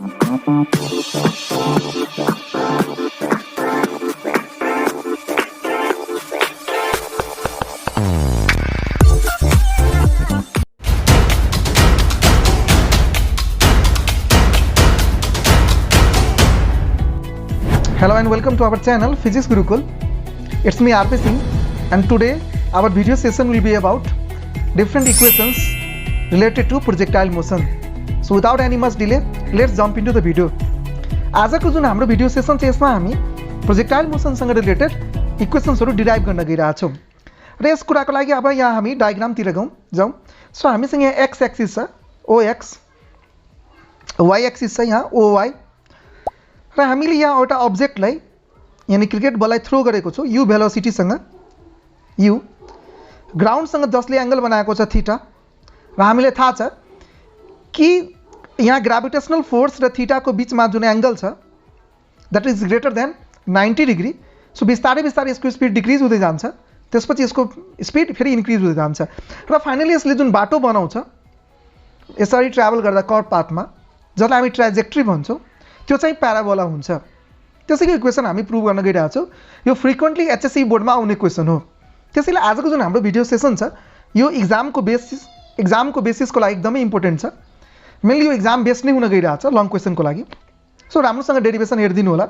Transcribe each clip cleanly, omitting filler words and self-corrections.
Hello and welcome to our channel Physics Gurukul. It's me RP Singh, and today our video session will be about different equations related to projectile motion. So without any much delay, let's jump into the video. आजको जुन हाम्रो video session छ यसमा हामी projectile मोसनसँग related इक्वेसन्सहरु derive गर्न गइरहेका छौं र यस कुराको लागि अब यहाँ हामी डायग्रामतिर जाउँ. सो हामीसँग यहाँ x एक्सिस छ OX, y एक्सिस छ यहाँ OY र हामीले यहाँ एउटा अब्जेक्टलाई यानी क्रिकेट बललाई थ्रो गरेको छु u भेलोसिटीसँग u ग्राउन्डसँग जसले एंगल बनाएको छ थीटा र हामीले थाहा छ कि यहाँ ग्रेभिटेशनल फोर्स र थीटा को बीचमा जुन एंगल छ that is greater than 90 degree. So बिस्तारै बिस्तारै यसको स्पीड डिक्रिज हुँदै जान्छ, त्यसपछि यसको स्पीड फेरि इन्क्रिज हुँदै जान्छ र फाइनली यसले जुन बाटो बनाउँछ यसरी ट्राभल गर्दा कर्व पाथमा जसलाई हामी ट्राजेक्टरी भन्छौं त्यो चाहिँ प्याराबोला हुन्छ. त्यसैको इक्वेसन हामी प्रुभ गर्न गइरहेका छौं. यो फ्रिक्वेन्टली एचएससी बोर्डमा आउने क्वेसन हो. त्यसैले आजको जुन हाम्रो भिडियो सेसन छ यो एक्जामको बेसिसको लागि एकदमै इम्पोर्टेन्ट छ. मेनली यो एक्जाम बेस नै हुन गइरहेको छ लङ क्वेसनको लागि. सो राम्रोसँग डेरिभेसन हेर्दिनु होला.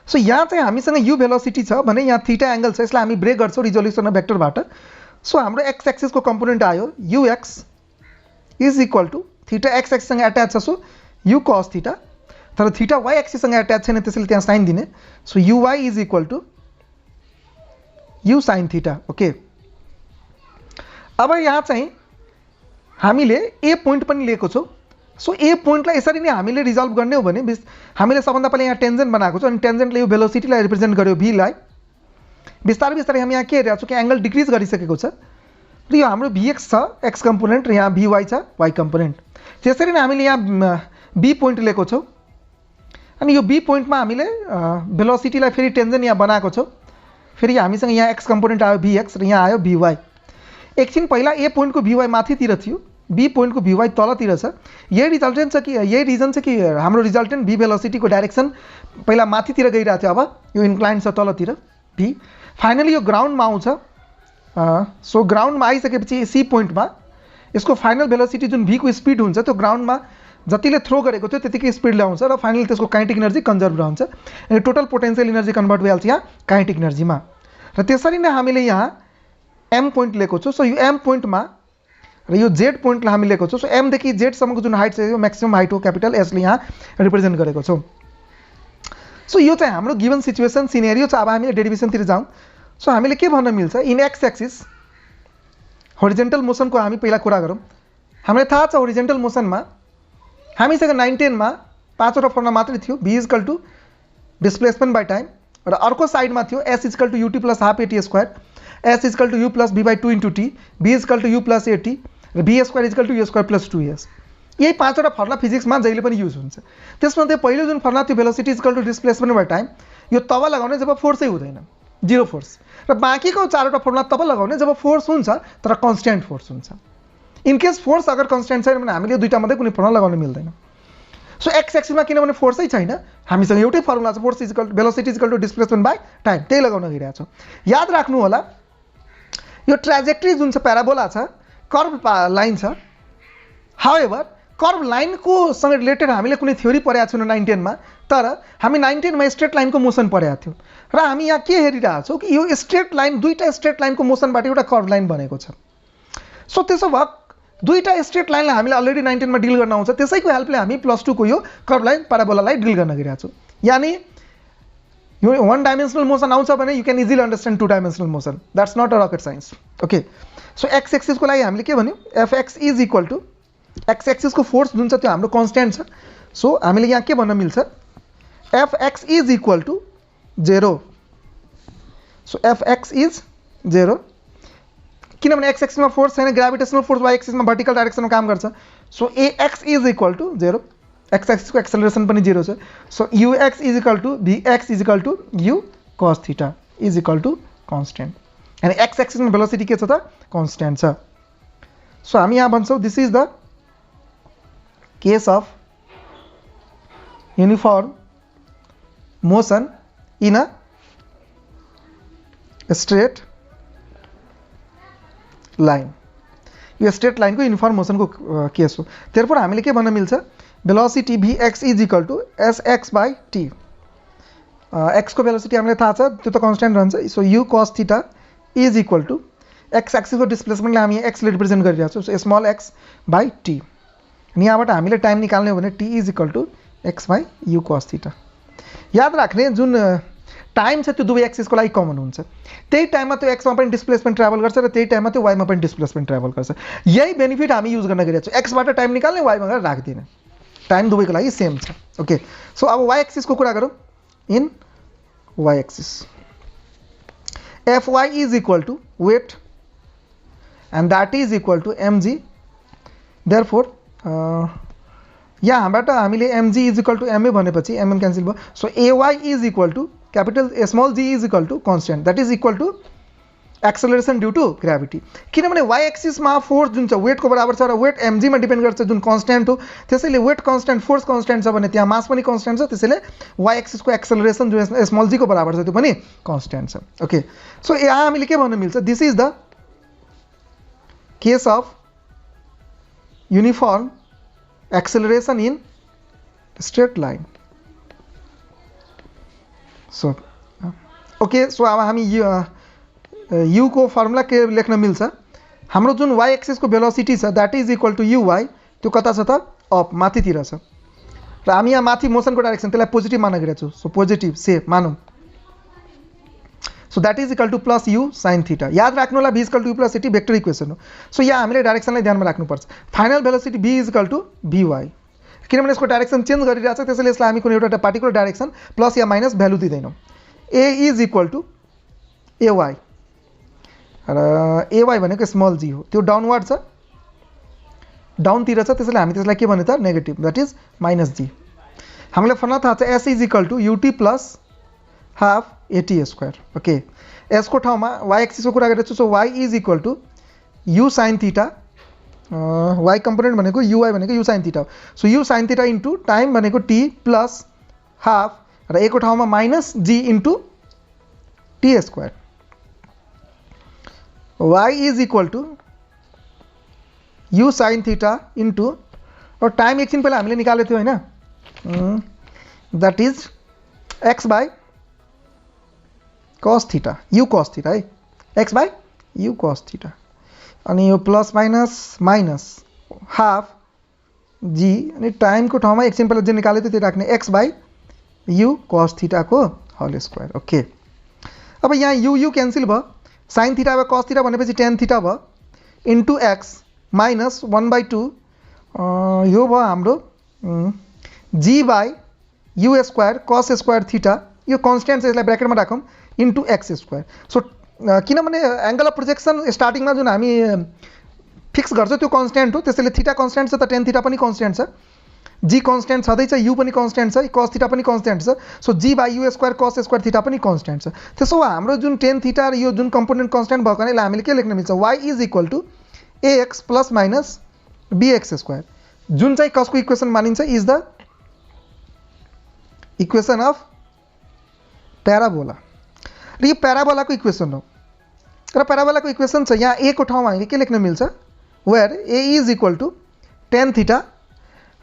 सो यहाँ चाहिँ हामीसँग u भेलोसिटी छ भने यहाँ थीटा एंगल छ, यसलाई हामी ब्रेक गर्छौं रिजोल्युसन भेक्टरबाट. सो हाम्रो x एक्सिस को कम्पोनेन्ट आयो ux is equal to theta x axis सँग अट्याच छ सो u cos थीटा, तर थीटा y एक्सिस सँग अट्याच छैन त्यसैले त्यहाँ साइन दिने. So uy is equal to u sin theta. Okay, अब यहाँ चाहिँ हामीले ए पोइन्ट पनि लिएको छौं. सो ए पोइन्टलाई यसरी नै हामीले रिजल्भ गर्ने हो भने हामीले सबभन्दा पहिले यहाँ टेन्जेन्ट बनाएको छौं अनि टेन्जेन्टले यो भेलोसिटीलाई रिप्रेजेन्ट गर्यो v लाई. बिस्तारै बिस्तारै हामी यहाँ के हेरेका छौं कि एंगल डिक्रिज गरिसकेको छ र यो हाम्रो vx छ x कम्पोनेन्ट र यहाँ vy छ y कम्पोनेन्ट. त्यसरी नै हामीले यहाँ b पोइन्ट लिएको छौं अनि यो b पोइन्टमा हामीले भेलोसिटीलाई फेरि टेन्जेन्ट यहाँ बनाएको छौं. फेरि हामीसँग यहाँ x कम्पोनेन्ट आयो vx र यहाँ आयो vy. एकछिन पहिला a पोइन्टको vy माथितिर थियो, b पोइन्टको vy तलतिर छ. यही रिजल्टेन्ट छ कि यही रिजन छ कि हाम्रो रिजल्टेन्ट v भेलोसिटीको डाइरेक्सन पहिला माथितिर गइरहेको थियो, अब यो इन्क्लाइन छ तलतिर v. फाइनली यो ग्राउन्डमा आउँछ. सो ग्राउन्डमा आइसकेपछि c पोइन्टमा यसको फाइनल भेलोसिटी जुन v को स्पीड हुन्छ त्यो ग्राउन्डमा जतिले थ्रो गरेको थियो त्यतिकै स्पीड ल्याउँछ र फाइनली त्यसको काइनेटिक एनर्जी कन्जर्भ रहन्छ अनि टोटल पोटेन्शियल एनर्जी कन्भर्ट भइहाल्छ यहाँ काइनेटिक एनर्जीमा. र त्यसरी नै हामीले यहाँ m पोइन्ट लिएको छौं. सो यो m पोइन्टमा र यो z पोइन्टलाई हामी लिएको छौं. सो m देखि z सम्मको जुन हाइट छ यो म्याक्सिमम हाइट हो, क्यापिटल s ले यहाँ रिप्रेजेन्ट गरेको छौं. सो यो चाहिँ हाम्रो गिवन सिचुएसन सिनेरियो छ. अब हामीले डेरिभेसनतिर जाउँ. सो हामीले के भन्न मिल्छ इन x एक्सिस होरिजेन्टल मोसनको हामी पहिला कुरा गरौँ. हामीलाई थाहा छ होरिजेन्टल मोसनमा हामीसँग 910 मा पाँचवटा फर्मुला मात्रै थियो. v equal to displacement by time र अर्को साइडमा थियो s equal to ut plus half at square, s equal to u plus b by 2 into t, b equal to u plus at र b square equal to u square plus 2s. यही पाँचवटा formula फिजिक्समा जहिले पनि use हुन्छ. त्यसमध्ये पहिलो जुन formula थियो velocity equal to displacement by time, यो तब लगाउने जब फोर्सै हुँदैन, जीरो फोर्स. र बाँकीको चारवटा फर्मुला तब लगाउने जब फोर्स हुन्छ तर कन्स्ट्यान्ट फोर्स हुन्छ. इन केस फोर्स अगर कन्स्ट्यान्ट छैन भने हामीले दुईटा मध्ये कुनै फर्मुला लगाउन मिल्दैन. सो x एक्सिसमा किनभने फोर्सै छैन हामीसँग एउटै फर्मुला छ force equal to velocity equal to displacement by time, त्यही लगाउन गइरहेका छौं. याद राख्नु होला यो ट्राजेक्टरी जुन छ प्याराबोला छ, कर्व लाइन छ. हाउएभर कर्व लाइनको सँग रिलेटेड हामीले कुनै थ्योरी पढेका छैनौं 910 मा, तर हामी 910 मा स्ट्रेट लाइनको मोसन पढेका थियौं र हामी यहाँ के हेरिरहेका छौं कि यो स्ट्रेट लाइन दुईटा स्ट्रेट लाइनको मोसनबाट एउटा कर्व लाइन बनेको छ. सो त्यसो भए दुईटा स्ट्रेट लाइनलाई हामीले अलरेडी 910 मा डिल गर्न आउँछ, त्यसैको हेल्पले हामी +2 को यो कर्व लाइन प्याराबोलालाई डिल गर्न गइरहेका छौं. यानी यो वन डाइमेन्सनल मोसन आउँछ भने you can easily understand two dimensional motion. That's not a rocket science. Okay, so x axis को लागि हामीले के भन्यौ fx is equal to x axis को फोर्स जुन छ त्यो हाम्रो कन्स्ट्यान्ट छ. सो हामीले यहाँ के भन्न मिल्छ fx is equal to 0. So fx is 0 किनभने x एक्सिसमा फोर्स छैन, ग्रेभिटेशनल फोर्स y एक्सिसमा भर्टिकल डाइरेक्सनमा काम गर्छ. So ax is equal to 0, x axis को एक्सेलरेसन पनि 0 छ. So ux is equal to vx is equal to u cos theta is equal to constant. अनि x एक्सिसमा भेलोसिटी के छ त कन्स्ट्यान्ट छ. सो हामी यहाँ भन्छौं this is the case of uniform motion in a straight line. यो स्ट्रेट लाइन को यूनिफॉर्म मोशन को केस हो. therefore हामीले के भन्न मिल्छ velocity vx is equal to sx by t. x को velocity हामीले थाहा छ त्यो त कन्स्ट्यान्ट रहन्छ. So u cos theta is equal to x axis को डिस्प्लेसमेन्टलाई हामी x ले रिप्रेजेन्ट गरिरहेको छौं. So small x by t. अनि यहाँबाट हामीले टाइम निकाल्ने हो भने t is equal to x by u cos theta. याद राख्ने जुन टाइम छ त्यो दुवै एक्सिस को लागि कमन हुन्छ. त्यही टाइममा त्यो x मा पनि डिस्प्लेसमेन्ट ट्राभल गर्छ र त्यही टाइममा त्यो y मा पनि डिस्प्लेसमेन्ट ट्राभल गर्छ. यही बेनिफिट हामी युज गर्न गइरहेको छौं. x बाट टाइम निकाल्ने y मा गएर राख्दिने. टाइम दुवैको लागि सेम छ. ओके सो अब y एक्सिस को कुरा गरौँ. In y axis fy is equal to weight and that is equal to mg. therefore यहाँबाट हामीले mg is equal to ma भनेपछि mm क्यान्सल भयो. So ay is equal to capital small g is equal to constant that is equal to acceleration due to gravity. किनभने y axis मा force जुन छ weight को बराबर छ र वेट mg मा डिपेन्ड गर्छ जुन कन्स्ट्यान्ट हो. त्यसैले वेट कन्स्ट्यान्ट फोर्स कन्स्ट्यान्ट छ भने त्यहाँ मास पनि कन्स्ट्यान्ट छ. त्यसैले y एक्सिस को एक्सेलरेसन जुन स्मल g को बराबर छ त्यो पनि कन्स्ट्यान्ट छ. ओके सो यहाँ हामीले के भन्न मिल्छ this is the case of uniform acceleration in straight line. So okay so अब हामी u को फर्मुला के लेख्न मिल्छ. हाम्रो जुन y एक्सिस को भेलोसिटी छ that is equal to uy त्यो कता छ त अप माथितिर छ र हामी यहाँ माथि मोसन को डाइरेक्सन त्यसलाई पोजिटिभ मान्न गइरहेको छु. सो पोजिटिभ से मानौँ. So that is equal to plus u sin theta. याद राख्नु होला v equal to u plus ct vector equation हो. सो यहाँ हामीले डाइरेक्सनलाई ध्यानमा राख्नुपर्छ. Final velocity v is equal to vy. किनभने यसको डाइरेक्सन चेन्ज गरिरहेछ त्यसैले यसलाई हामी कुनै एउटा पार्टिकुलर डाइरेक्सन प्लस या माइनस भ्यालु दिदैनौं. a is equal to ay र ay भनेको स्मल g हो. त्यो डाउनवर्ड छ डाउनतिर छ त्यसैले हामी त्यसलाई के भन्ने त negative that is minus g. हामीलाई फर्मुला थाहा छ s is equal to ut plus half at square. Okay s को ठाउँमा y एक्सिस को कुरा गरिरहेछु. So y is equal to u sin theta. y component भनेको uy भनेको u sin थीटा हो. So u sin theta into time भनेको t plus half र a को ठाउँमा minus g into t square. y is equal to u sin theta into और time एकछिन पहिला हामीले निकालेको थियो हैन that is x by cos theta u cos theta है x by u cos theta. अनि यो plus minus minus half g अनि टाइम को ठाउँमा एकछिन पहिला जे निकालेको थियो त्यो राख्ने x by u cos theta को होल स्क्वायर. ओके अब यहाँ u क्यान्सल भयो. sin थीटा अब cos थीटा भनेपछि tan थीटा भयो इन्टु x माइनस 1/2 यो भयो हाम्रो g by u square cos square theta. यो कन्स्ट्यान्ट छ यसलाई ब्र्याकेटमा राखौँ इन्टु x स्क्वायर. सो किनभने एंगल अफ प्रोजेक्सन स्टार्टिङमा जुन हामी फिक्स गर्छ त्यो कन्स्ट्यान्ट हो त्यसैले थीटा कन्स्ट्यान्ट छ त tan थीटा पनि कन्स्ट्यान्ट छ. g कन्स्ट्यान्ट छँदैछ u पनि कन्स्ट्यान्ट छ cos थीटा पनि कन्स्ट्यान्ट छ. So g by u square cos square theta पनि कन्स्ट्यान्ट छ. त्यसो हाम्रो जुन tan थीटा र यो जुन कम्पोनेन्ट कन्स्ट्यान्ट भएको कारणले हामीले के लेख्न मिल्छ y is equal to ax plus minus bx square जुन चाहिँ cos को इक्वेसन मानिन्छ is the equation of parabola. र यो प्याराबोला को इक्वेसन हो र प्याराबोला को इक्वेसन छ यहाँ a को ठाउँमा हामीले के लेख्न मिल्छ where a is equal to tan theta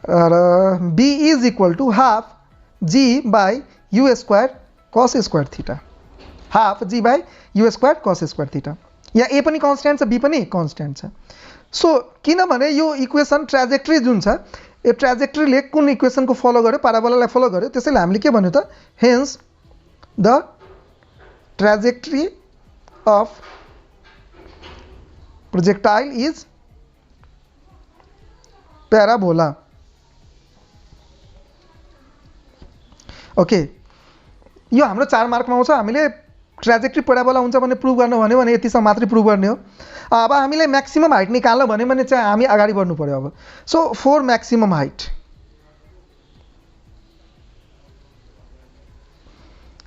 र b is equal to half g by u square cos square theta. Half g by u square cos square theta. यहाँ a पनि कन्स्ट्यान्ट छ b पनि कन्स्ट्यान्ट छ. So किनभने यो equation ट्र्याजेक्टरी जुन छ यो ट्र्याजेक्टरीले कुन इक्वेसन को फलो गर्यो प्याराबोलालाई फलो गर्यो त्यसैले हामीले के भन्यो त hence the trajectory of projectile is parabola. Okay यो हाम्रो 4 मार्कमा आउँछ. हामीले ट्र्याजेक्टरी प्याराबोला हुन्छ भन्ने प्रुभ गर्नु भन्यो भने यतिसम्म मात्रै प्रुभ गर्ने हो. अब हामीले म्याक्सिमम हाइट निकाल्न भन्यो भने चाहिँ हामी अगाडि बढ्नु पर्यो. अब so for maximum height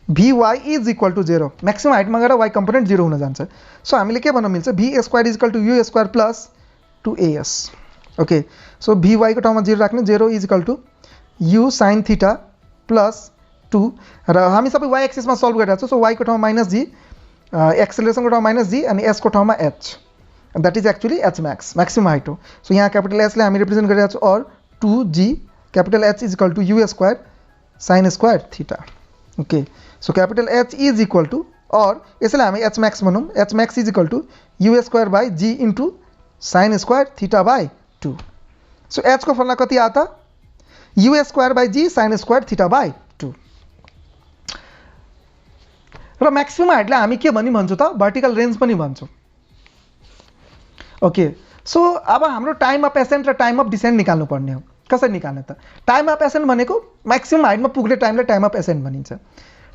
vy is equal to 0. Maximum हाइटमा गएर y कम्पोनेन्ट 0 हुन जान्छ. सो हामीले के भन्न मिल्छ v square is equal to u square plus 2as. Okay so vy को ठाउँमा 0 राख्ने 0 is equal to u sin theta plus 2 र हामी सबै y एक्सिसमा सल्भ गरिरहेको छौँ। सो y को ठाउँमा माइनस जी, एक्सेलरेसनको ठाउँमा माइनस जी अनि s को ठाउँमा h, that is actually h max, maximum height हो। सो यहाँ क्यापिटल एचले हामी रिप्रेजेन्ट गरिरहेको छौँ, और 2g capital h is equal to u square sine square theta. Okay, so capital h is equal to, और यसैले हामी h मैक्स भनौँ, h max is equal to u square by g into sine square theta by 2। So h को formula कति आता, u square by g sign square theta by 2। र maximum हाइटले हामी के पनि भन्छौँ त, भर्टिकल रेंज पनि भन्छौँ। ओके, सो अब हाम्रो टाइम अफ एसेन्ट र टाइम अफ डिसेन्ट निकाल्नु पर्ने हो। कसरी निकाल्ने त, टाइम अफ एसेन्ट भनेको मैक्सिमम हाइटमा पुग्ने टाइमलाई टाइम अफ एसेन्ट भनिन्छ।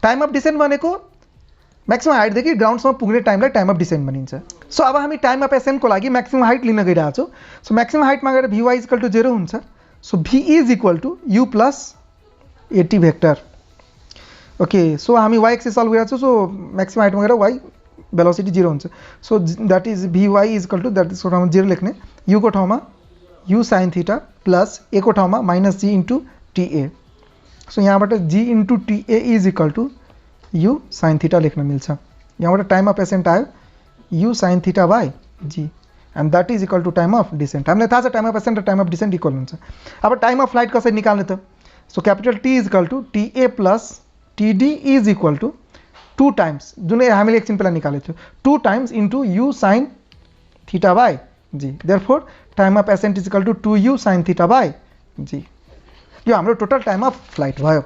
टाइम अफ डिसेन्ट भनेको मैक्सिमम हाइटदेखि ग्राउन्डसम्म पुग्ने टाइमलाई टाइम अफ डिसेन्ट भनिन्छ। सो अब हामी टाइम अफ एसेन्टको लागि मैक्सिमम हाइट लिन गइरहेको छौँ। सो मैक्सिमम हाइटमा गएर vy इक्वल टू 0 हुन्छ। So v is equal to u plus 80 vector. Okay, so हामी y एक्सिस सल्भ गरिरहेको छौँ। सो मैक्सिमम हाइटमा गएर y भेलोसिटी 0 हुन्छ। So that is vy is equal to, that is को ठाउँमा 0 लेख्ने, u को ठाउँमा u sine theta plus a को ठाउँमा minus g into TA। So यहाँबाट g into TA is equal to u sine theta लेख्न मिल्छ। यहाँबाट टाइम अफ एसेन्ट आयो u sine theta by g, and that is equal to time of descent. हामीलाई थाहा छ टाइम अफ एसेन्ट र time of descent equal हुन्छ। अब टाइम अफ फ्लाइट कसरी निकाल्ने त, so capital T is equal to TA plus TD is equal to 2 times, जुन हामीले एकछिन पहिला निकालेको थियो, 2 times into u sine theta by g। Therefore time of ascent is equal to 2u sine theta by g। यो हाम्रो total time of flight भयो।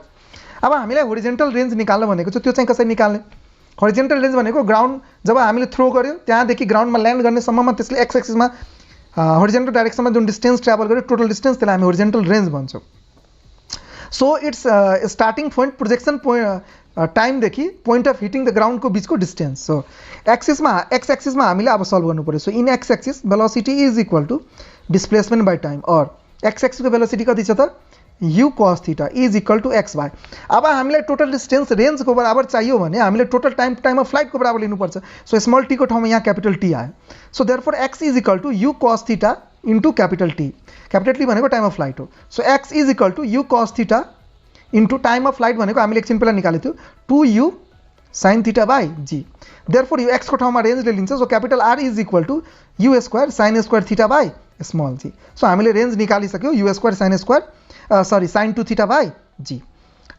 अब हामीलाई होरिजेन्टल रेंज निकाल्न भनेको छ, त्यो चाहिँ कसरी निकाल्ने। होरिजेन्टल रेंज भनेको ग्राउन्ड जब हामीले थ्रो गर्यो त्यहाँदेखि ग्राउन्डमा ल्यान्ड गर्ने सम्ममा त्यसले एक्स एक्सिसमा होरिजेन्टल डाइरेक्सनमा जुन डिस्टेन्स ट्राभल गर्यो टोटल डिस्टेन्स, त्यसलाई हामी होरिजेन्टल रेंज भन्छौँ। So it's starting point projection point टाइमदेखि पोइन्ट अफ हिटिङ द ग्राउन्डको बिचको डिस्टेन्स। सो एक्स एक्सिसमा हामीले अब सल्भ गर्नु पऱ्यो। So in x axis velocity is equal to displacement by time, और एक्स एक्सिसको भेलोसिटी कति छ त, u cos theta is equal to x by. अब हामीलाई टोटल डिस्टेन्स रेंजको बराबर चाहियो भने हामीले टोटल टाइम अफ फ्लाइटको बराबर लिनुपर्छ। सो स्मल टी को ठाउँमा यहाँ कैपिटल T आयो। So therefore x is equal to u cos theta into capital T। Capital T भनेको टाइम अफ फ्लाइट हो। So x is equal to u cos theta into time of flight भनेको हामीले एकछिन पहिला निकालेको थियो 2u sine theta by g। Therefore यो x को ठाउँमा रेंजले लिन्छ। So capital R is equal to u square sine square theta by small g। So हामीले रेंज निकालिसक्यो u square sine square sine 2 theta by g।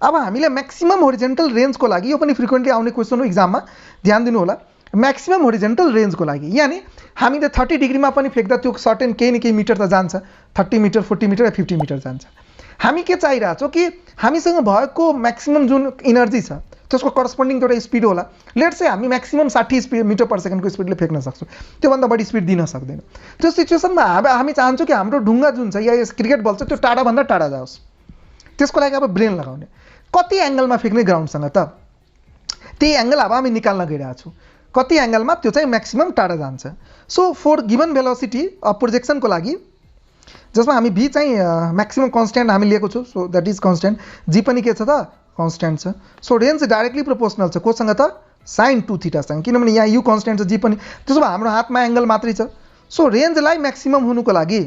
अब हामीले maximum horizontal रेंजको लागि, यो पनि फ्रिक्वेन्टली आउने क्वेसन हो इक्जाममा, ध्यान दिनु होला। मैक्सिमम होरिजेन्टल रेंजको लागि यानी हामीले 30 डिग्रीमा पनि फ्याक्दा त्यो सर्टेन केही न केही मिटर त जान्छ, 30 मिटर 40 मिटर या 50 मिटर जान्छ। हामी के चाहिरहेछौँ कि हामीसँग भएको मैक्सिमम जुन इनर्जी छ त्यसको करस्पोन्डिङ एउटा स्पिड होला। लेट्स से हामी मैक्सिमम 60 मिटर पर सेकेन्डको स्पिडले फेक्न सक्छौँ, त्योभन्दा बढी स्पिड दिन सक्दैन। त्यो सिचुएसनमा हामी चाहन्छौँ कि हाम्रो ढुङ्गा जुन छ या क्रिकेट बल छ त्यो टाढाभन्दा टाढा जाओस्। त्यसको लागि अब ब्रेन लगाउने, कति एंगलमा फेक्ने ग्राउन्डसँग त, त्यही एंगल अब हामी निकाल्न गइरहेको छौँ। कति एंगलमा त्यो चाहिँ मैक्सिमम टाढा जान्छ। So for given velocity of प्रोजेक्सनको लागि जसमा हामी v चाहिँ मैक्सिमम कन्स्टेन्ट हामी लिएको छौँ। So that is constant, g पनि के छ त, कन्स्टेन्ट छ। सो रेंज डाइरेक्टली प्रोपोर्सनल छ कोसँग त, साइन 2 थीटासँग, किनभने यहाँ u कन्स्टेन्ट छ, g पनि। त्यसो भए हाम्रो हातमा एंगल मात्रै छ। सो रेंजलाई मैक्सिमम हुनुको लागि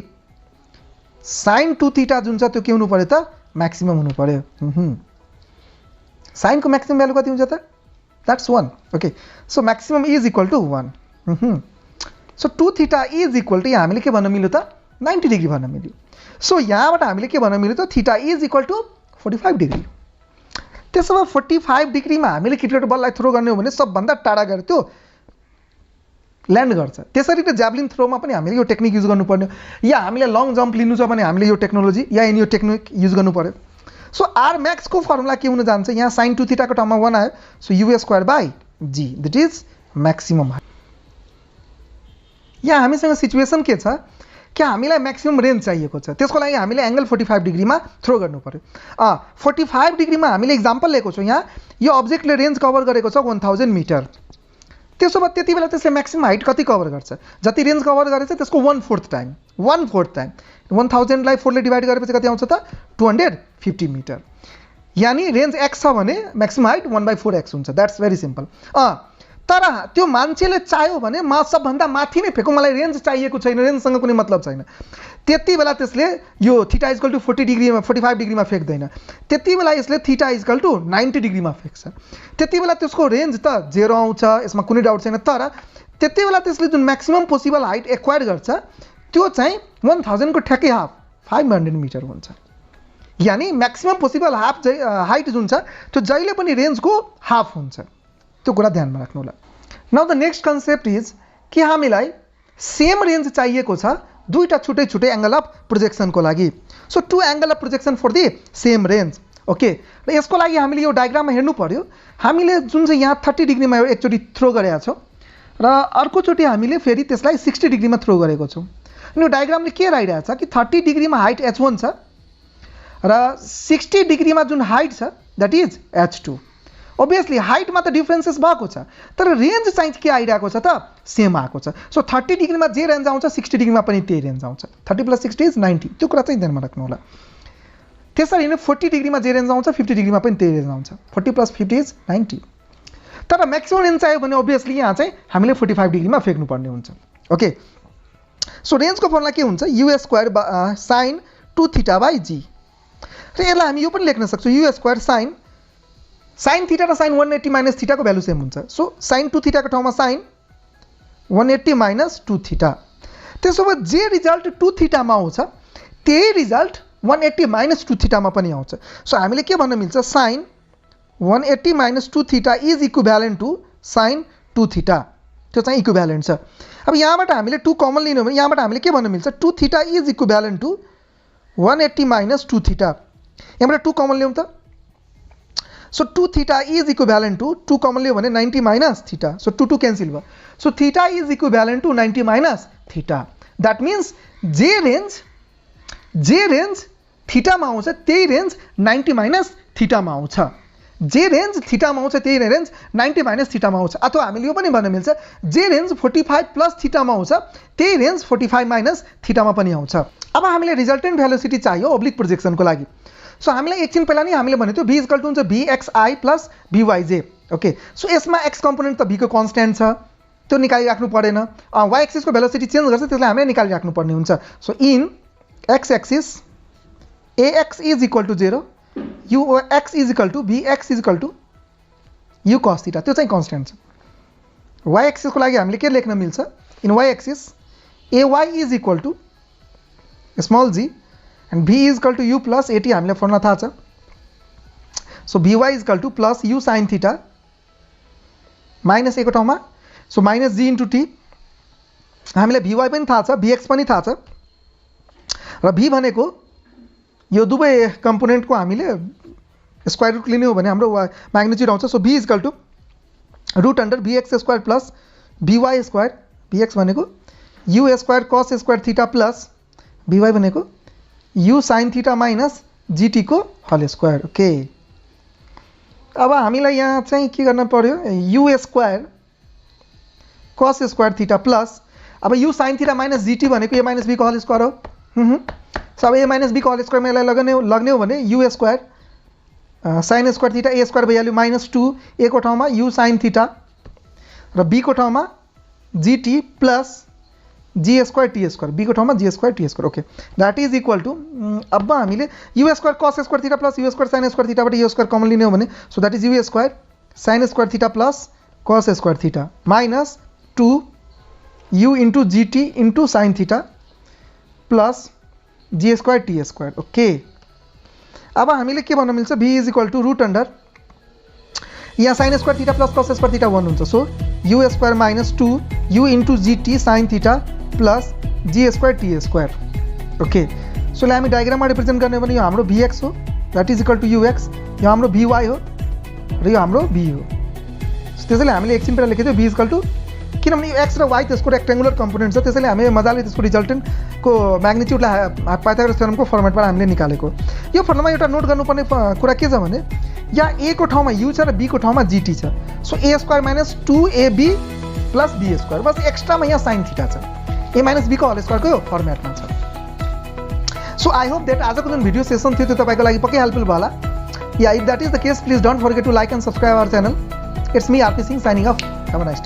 साइन 2 थीटा जुन छ त्यो के हुनु पर्यो त, मैक्सिमम हुनु पर्यो। साइनको मैक्सिमम भ्यालु कति हुन्छ त, that's 1। Okay, so maximum is equal to 1। So 2 theta is equal to, यहाँ हामीले के भन्न मिल्यो त, 90 डिग्री भन्न मिल्यो। सो यहाँबाट हामीले के भन्न मिल्यो त, theta is equal to 45 degree. त्यसो भए 45 डिग्रीमा हामीले क्रिकेट बललाई थ्रो गर्ने हो भने सबभन्दा टाढा गएर त्यो ल्यान्ड गर्छ। त्यसरी नै ज्याभलिन थ्रोमा पनि हामीले यो टेक्निक युज गर्नुपर्ने, या हामीले लङ जम्प लिनु छ भने हामीले यो टेक्नोलोजी या यो टेक्निक युज गर्नु पर्यो। सो आर म्याक्सको फर्मुला के हुन जान्छ, यहाँ साइन 2 थीटाको ठाउँमा 1 आयो। So u square by g, that is maximum. यहाँ हामीसँग सिचुएसन के छ कि हामीलाई मैक्सिमम रेंज चाहिएको छ, त्यसको लागि हामीले एंगल 45 डिग्रीमा थ्रो गर्नु पर्यो। 45 डिग्रीमा हामीले एक्जाम्पल लिएको छौँ। यहाँ यो अब्जेक्टले रेंज कभर गरेको छ 1000 मिटर। त्यसो भए त्यति बेला त्यसले मैक्सिमम हाइट कति कभर गर्छ, जति रेंज कभर गरेछ त्यसको 1/4 टाइम। 1000 लाई 4 ले डिवाइड गरेपछि कति आउँछ त, 250 मिटर। यानी रेंज x छ भने मैक्सिमम हाइट 1/4x हुन्छ। That's very simple. तर त्यो मान्छेले चाह्यो भने म सबभन्दा माथि नै फेकौँ, मलाई रेन्ज चाहिएको छैन, रेन्जसँग कुनै मतलब छैन, त्यति बेला त्यसले यो थीटा इक्वल टु 40 डिग्रीमा 45 डिग्रीमा फेक्दैन, त्यति बेला यसले थीटा इक्वल टु 90 डिग्रीमा फेक्छ। त्यति बेला त्यसको रेन्ज त 0 आउँछ, यसमा कुनै डाउट छैन। तर त्यति बेला त्यसले जुन म्याक्सिमम पोसिबल हाइट एक्वायर गर्छ त्यो चाहिँ 1000 को ठ्याक्कै हाफ 500 मिटर हुन्छ। यानी म्याक्सिमम पोसिबल हाफ हाइट जुन छ त्यो जहिले पनि रेन्जको हाफ हुन्छ, त्यो कुरा ध्यानमा राख्नु होला। Now the next concept is कि हामीलाई सेम रेन्ज चाहिएको छ दुईटा छुट्टै छुट्टै एंगल अफ प्रोजेक्सनको लागि। So two angle of projection for the same range. Okay, र यसको लागि हामीले यो डायग्राममा हेर्नु पर्यो। हामीले जुन चाहिँ यहाँ 30 डिग्रीमा एकचोटि थ्रो गरेका छौँ र अर्कोचोटि हामीले फेरि त्यसलाई 60 डिग्रीमा थ्रो गरेको छौँ। अनि यो डायग्रामले के राइरहेछ कि 30 डिग्रीमा हाइट h1 छ र 60 डिग्रीमा जुन हाइट छ द्याट इज h2। ओभियसली हाइटमा त डिफरेन्सेस भएको छ तर रेन्ज चाहिँ के आइरहेको छ त सेम आएको छ। सो 30 डिग्रीमा जे रेन्ज आउँछ 60 डिग्रीमा पनि त्यही रेन्ज आउँछ। 30 + 60 इज 90, त्यो कुरा चाहिँ ध्यानमा राख्नु होला। त्यसरी नै 40 डिग्रीमा जे रेन्ज आउँछ 50 डिग्रीमा पनि त्यही रेन्ज आउँछ। 40 + 50 इज 90। तर म्याक्सिमम रेन्ज चाहियो भने ओभियसली यहाँ चाहिँ हामीले 45 डिग्रीमा फेक्नु पर्ने हुन्छ। ओके, सो रेन्जको फर्मुला के हुन्छ u² sin 2θ/g। र यसलाई हामी यो पनि लेख्न सक्छौँ u² sin थीटा र sin 180 - थीटा को भ्यालु सेम हुन्छ। सो sin 2θ को ठाउँमा sin 180 - 2θ। त्यसो भए जे रिजल्ट 2θ मा आउँछ त्यही रिजल्ट 180 - 2θ मा पनि आउँछ। सो हामीले के भन्न मिल्छ sin 180 - 2θ is equivalent to sin 2θ, त्यो चाहिँ इक्विभ्यालेन्ट छ। अब यहाँबाट हामीले 2 कमन लिनु भने यहाँबाट हामीले के भन्न मिल्छ 2θ इज इक्विभ्यालेन्ट टु 180 - 2θ। यहाँबाट 2 कमन ल्याउँ त। So 2θ is equivalent to 2 common लियो भने 90 - θ। सो 2 क्यान्सल भयो। So theta is equivalent to 90 - θ। That means जे रेन्ज थीटामा आउँछ त्यही रेन्ज 90 - θ मा आउँछ। जे रेन्ज थीटामा आउँछ त्यही रेन्ज 90 - θ मा आउँछ। अथवा हामीले यो पनि भन्न मिल्छ जे रेन्ज 45 + θ मा आउँछ त्यही रेन्ज 45 - θ मा पनि आउँछ। अब हामीले रिजल्टेन्ट भेलोसिटी चाहियो ओब्लिक प्रोजेक्सनको लागि। सो हामीलाई एकछिन पहिला नै हामीले भनेको थियो v = हुन्छ vxi + vyj। ओके, सो यसमा x कम्पोनेन्ट त v को कन्स्ट्यान्ट छ, त्यो निकालिराख्नु परेन। y एक्सिसको भेलोसिटी चेन्ज गर्छ त्यसलाई हामीले निकालिराख्नु पर्ने हुन्छ। So in x axis ax is equal to 0, ux is equal to vx is equal to u cos θ, त्यो चाहिँ कन्स्ट्यान्ट छ। y एक्सिसको लागि हामीले के लेख्न मिल्छ in y axis ay is equal to small g and v is equal to u plus at हामीलाई formula थाहा छ। सो vy is equal to plus u sin θ minus a को ठाउँमा so minus g into t। हामीलाई vy पनि थाहा छ, vx पनि थाहा छ र v भनेको यो दुवै कम्पोनेन्टको हामीले स्क्वायर रुट लिने हो भने हाम्रो म्याग्निट्युड आउँछ। So v is equal to √vx² plus vy²। vx भनेको u² cos² θ प्लस vy भनेको u sin θ माइनस gt को होल स्क्वायर। ओके, अब हामीलाई यहाँ चाहिँ के गर्न पर्यो u² cos² θ प्लस अब u sin θ माइनस gt भनेको a माइनस b को होल स्क्वायर हो। सो अब a माइनस b को होल स्क्वायरमा यसलाई लग्ने हो भने u² sin² θ a² भइहाल्यो माइनस 2 a को ठाउँमा u sin θ र b को ठाउँमा gt plus g² t² b को ठाउँमा g² t²। Okay, that is equal to अब हामीले u² cos² θ plus u² sin² θ बाट u² कमन लिने हो भने so that is u² sin² θ plus cos² θ minus 2 u into gt into sin θ plus g² t²। Okay, अब हामीले के भन्न मिल्छ v इज इक्वल टु √, यहाँ sin² θ प्लस cos² θ 1 हुन्छ। So u² minus 2 u into gt sin θ plus g² t²। Okay, so हामी डायग्राममा represent गर्ने भने यो हाम्रो vx हो that is equal to ux, यो हाम्रो vy हो र यो हाम्रो v हो। सो त्यसैले हामीले एकछिन पहिला लेखेको थियो v इज इक्वल टु, किनभने यो x र y त्यसको रेक्टेङ्गुलर कम्पोनेन्ट छ त्यसैले हामी मजाले त्यसको रिजल्टेन्टको म्याग्निट्युडलाई पाइथागोरस थ्योरमको फर्मेटबाट हामीले निकालेको। यो फर्मुलामा एउटा नोट गर्नुपर्ने कुरा के छ भने यहाँ a को ठाउँमा u छ र b को ठाउँमा gt छ। So a² minus 2ab plus b², बस एक्स्ट्रामा यहाँ sin θ छ, a माइनस b को होल स्क्वायरको यो फर्मेटमा छ। सो आई होप द्याट आजको जुन भिडियो सेसन थियो त्यो तपाईँको लागि पक्कै हेल्पफुल भयो होला। Yeah if that is the case please don't forget to like and subscribe our channel. It's me RP Singh signing off. Have a nice day.